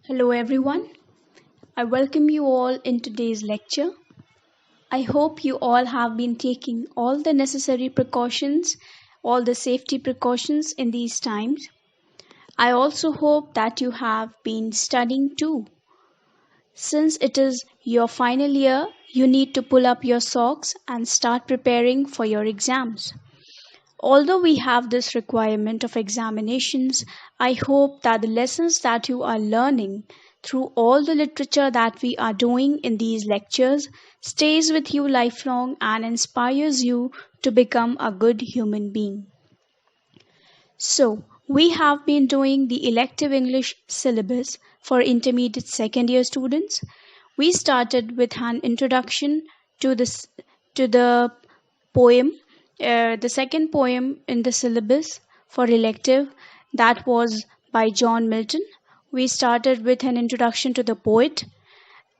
Hello everyone. I welcome you all in today's lecture. I hope you all have been taking all the necessary precautions, all the safety precautions in these times. I also hope that you have been studying too. Since it is your final year, you need to pull up your socks and start preparing for your exams. Although we have this requirement of examinations, I hope that the lessons that you are learning through all the literature that we are doing in these lectures stays with you lifelong and inspires you to become a good human being. So, we have been doing the elective English syllabus for intermediate second year students. We started with an introduction to this to the poem, the second poem in the syllabus for elective, that was by John Milton. We started with an introduction to the poet,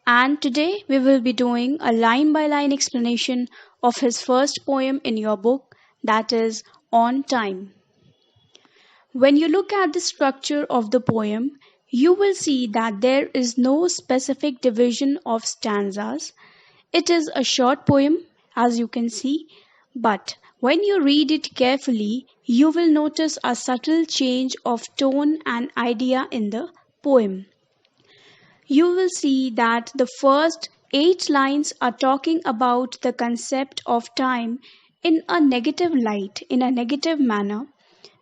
and today we will be doing a line by line explanation of his first poem in your book, that is On Time. When you look at the structure of the poem, you will see that there is no specific division of stanzas. It is a short poem, as you can see, but when you read it carefully, you will notice a subtle change of tone and idea in the poem. You will see that the first 8 lines are talking about the concept of time in a negative light, in a negative manner.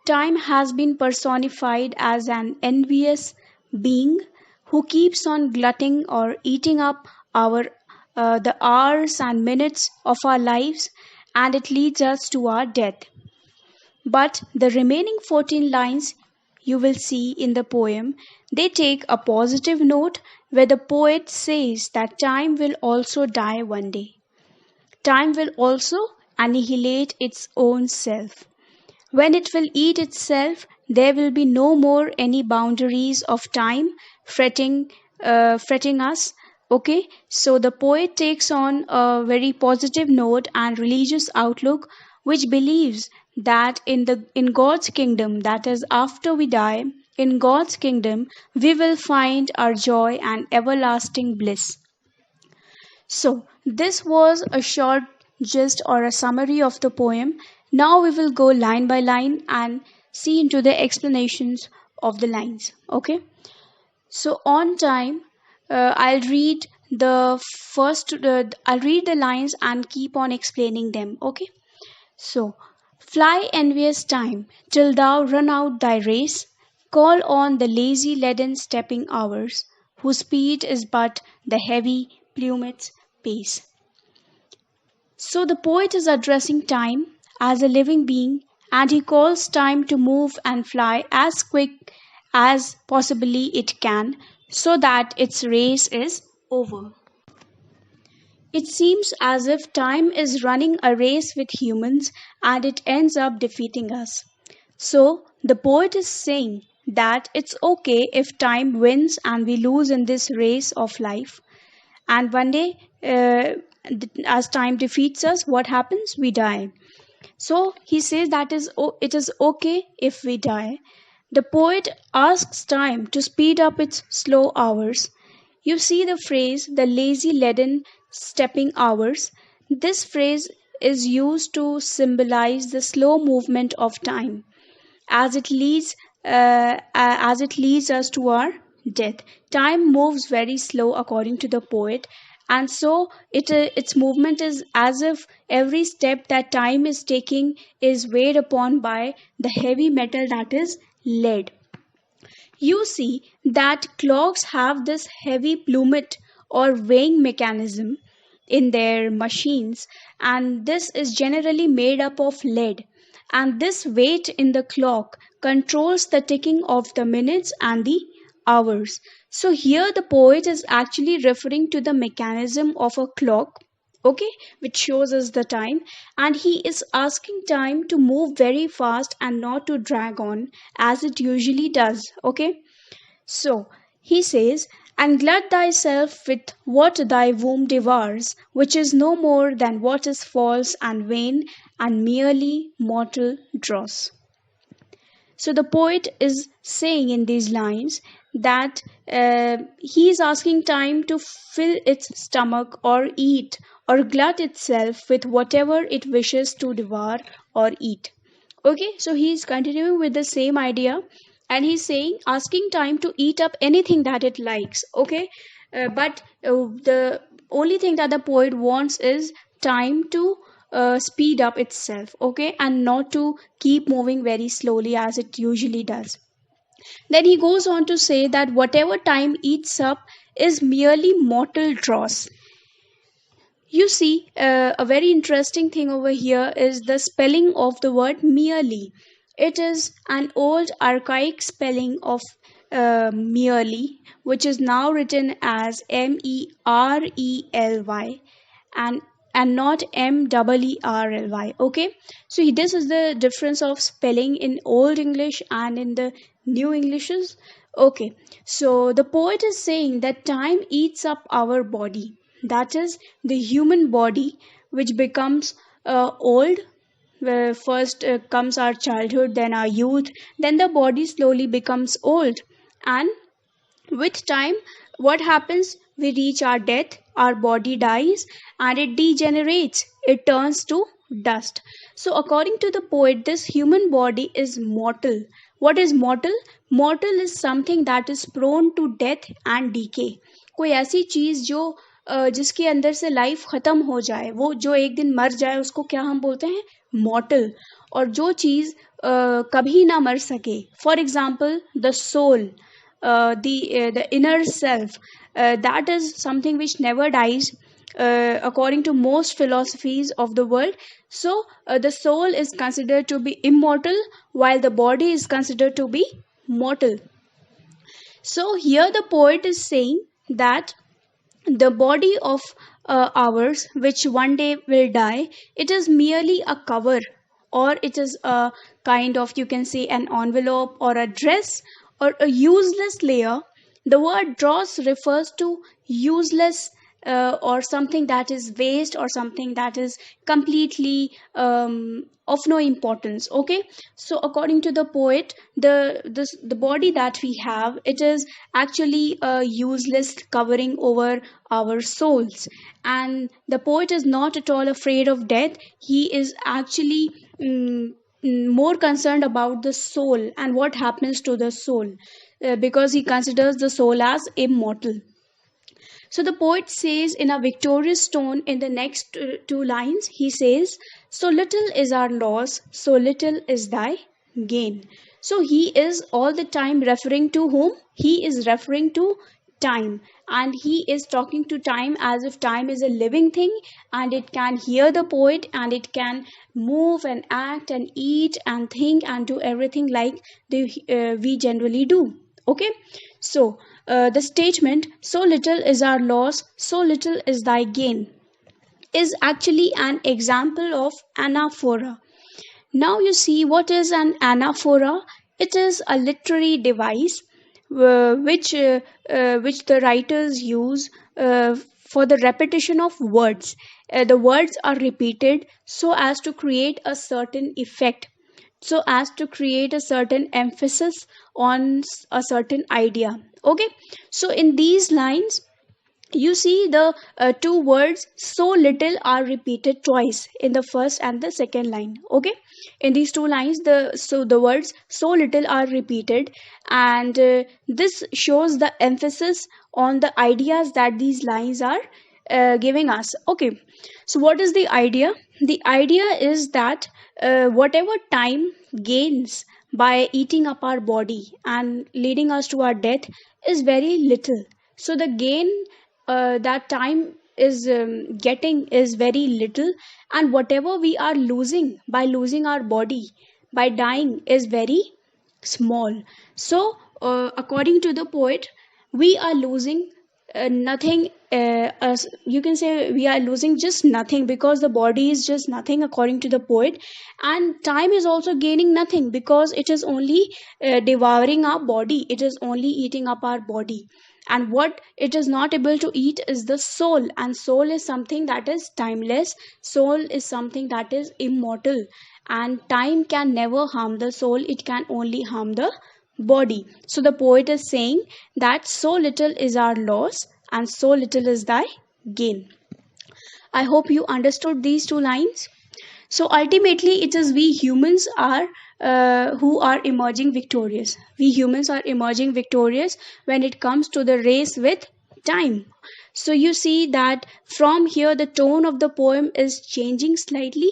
Time has been personified as an envious being who keeps on glutting or eating up our the hours and minutes of our lives, and it leads us to our death. But the remaining 14 lines you will see in the poem, they take a positive note where the poet says that time will also die one day. Time will also annihilate its own self. When it will eat itself, there will be no more any boundaries of time fretting us. Okay, so the poet takes on a very positive note and religious outlook, which believes that in God's kingdom, that is after we die, in God's kingdom, we will find our joy and everlasting bliss. So, this was a short gist or a summary of the poem. Now we will go line by line and see into the explanations of the lines. Okay? So, on time, I'll read I'll read the lines and keep on explaining them. Okay? So, fly envious time till thou run out thy race. Call on the lazy leaden stepping hours, whose speed is but the heavy plumet's pace. So the poet is addressing time as a living being, and he calls time to move and fly as quick as possibly it can so that its race is over. It seems as if time is running a race with humans and it ends up defeating us. So the poet is saying that it's okay if time wins and we lose in this race of life. And one day, as time defeats us, what happens? We die. So he says it is okay if we die. The poet asks time to speed up its slow hours. You see the phrase, the lazy leaden stepping hours. This phrase is used to symbolize the slow movement of time as it leads us to our death. Time moves very slow according to the poet, and so its movement is as if every step that time is taking is weighed upon by the heavy metal that is lead. You see that clocks have this heavy plummet or weighing mechanism in their machines, and this is generally made up of lead, and this weight in the clock controls the ticking of the minutes and the hours. So here the poet is actually referring to the mechanism of a clock, okay, which shows us the time, and he is asking time to move very fast and not to drag on as it usually does. Okay, so he says, and glut thyself with what thy womb devours, which is no more than what is false and vain and merely mortal dross. So the poet is saying in these lines that he is asking time to fill its stomach or eat or glut itself with whatever it wishes to devour or eat. Okay, so he's continuing with the same idea, and he's saying asking time to eat up anything that it likes. Okay, but the only thing that the poet wants is time to speed up itself, okay, and not to keep moving very slowly as it usually does. Then he goes on to say that whatever time eats up is merely mortal dross. You see, a very interesting thing over here is the spelling of the word merely. It is an old archaic spelling of merely, which is now written as Merely, and not Mrely. Okay, so this is the difference of spelling in Old English and in the New Englishes. Okay, so the poet is saying that time eats up our body, that is the human body, which becomes old, where first comes our childhood, then our youth, then the body slowly becomes old, and with time, what happens? We reach our death, our body dies, and it degenerates, it turns to dust. So according to the poet, this human body is mortal. What is mortal? Mortal is something that is prone to death and decay. कोई ऐसी चीज जो जिसके अंदर से life खत्म हो जाए, वो जो एक दिन मर जाए, उसको क्या हम बोलते हैं? मॉर्टल. और जो चीज कभी ना मर सके, for example the soul, the inner self, that is something which never dies, according to most philosophies of the world. So the soul is considered to be immortal, while the body is considered to be mortal. So here the poet is saying that the body of ours, which one day will die, it is merely a cover, or it is a kind of, you can say, an envelope or a dress or a useless layer. The word dross refers to useless, or something that is waste, or something that is completely of no importance. Okay, so according to the poet, the body that we have, it is actually a useless covering over our souls. And the poet is not at all afraid of death. He is actually more concerned about the soul and what happens to the soul, because he considers the soul as immortal. So the poet says in a victorious tone in the next two lines, he says, so little is our loss, so little is thy gain. So he is all the time referring to whom? He is referring to time, and he is talking to time as if time is a living thing, and it can hear the poet, and it can move and act and eat and think and do everything like we generally do. Okay, so the statement, so little is our loss, so little is thy gain, is actually an example of anaphora. Now you see what is an anaphora. It is a literary device which the writers use for the repetition of words. The words are repeated so as to create a certain effect, so as to create a certain emphasis on a certain idea. Okay, so in these lines, you see the two words so little are repeated twice in the first and the second line. Okay, in these two lines, the words so little are repeated, and this shows the emphasis on the ideas that these lines are giving us. Okay, so what is the idea? The idea is that whatever time gains by eating up our body and leading us to our death is very little. So the gain that time is getting is very little, and whatever we are losing by losing our body, by dying, is very small. So according to the poet, we are losing nothing, you can say we are losing just nothing, because the body is just nothing according to the poet, and time is also gaining nothing because it is only devouring our body, it is only eating up our body. And what it is not able to eat is the soul, and soul is something that is timeless, soul is something that is immortal, and time can never harm the soul, it can only harm the body. So the poet is saying that so little is our loss and so little is thy gain. I hope you understood these two lines. So ultimately, it is we humans are who are emerging victorious. We humans are emerging victorious when it comes to the race with time. So you see that from here, the tone of the poem is changing slightly.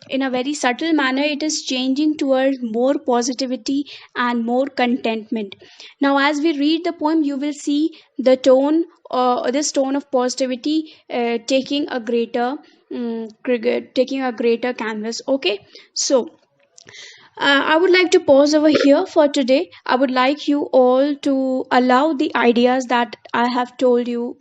In a very subtle manner, it is changing towards more positivity and more contentment. Now, as we read the poem, you will see the tone, this tone of positivity taking a greater taking a greater canvas. Okay, so I would like to pause over here for today. I would like you all to allow the ideas that I have told you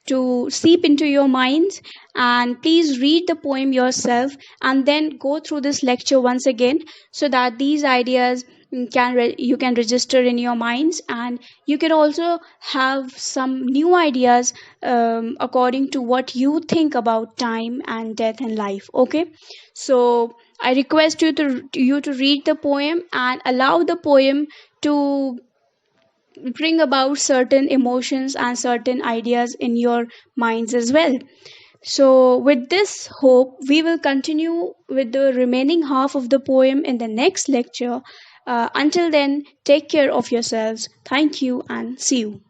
to seep into your minds, and please read the poem yourself and then go through this lecture once again, so that these ideas you can register in your minds, and you can also have some new ideas according to what you think about time and death and life. Okay, so I request you to read the poem and allow the poem to bring about certain emotions and certain ideas in your minds as well. So, with this hope, we will continue with the remaining half of the poem in the next lecture. Until then, take care of yourselves. Thank you and see you.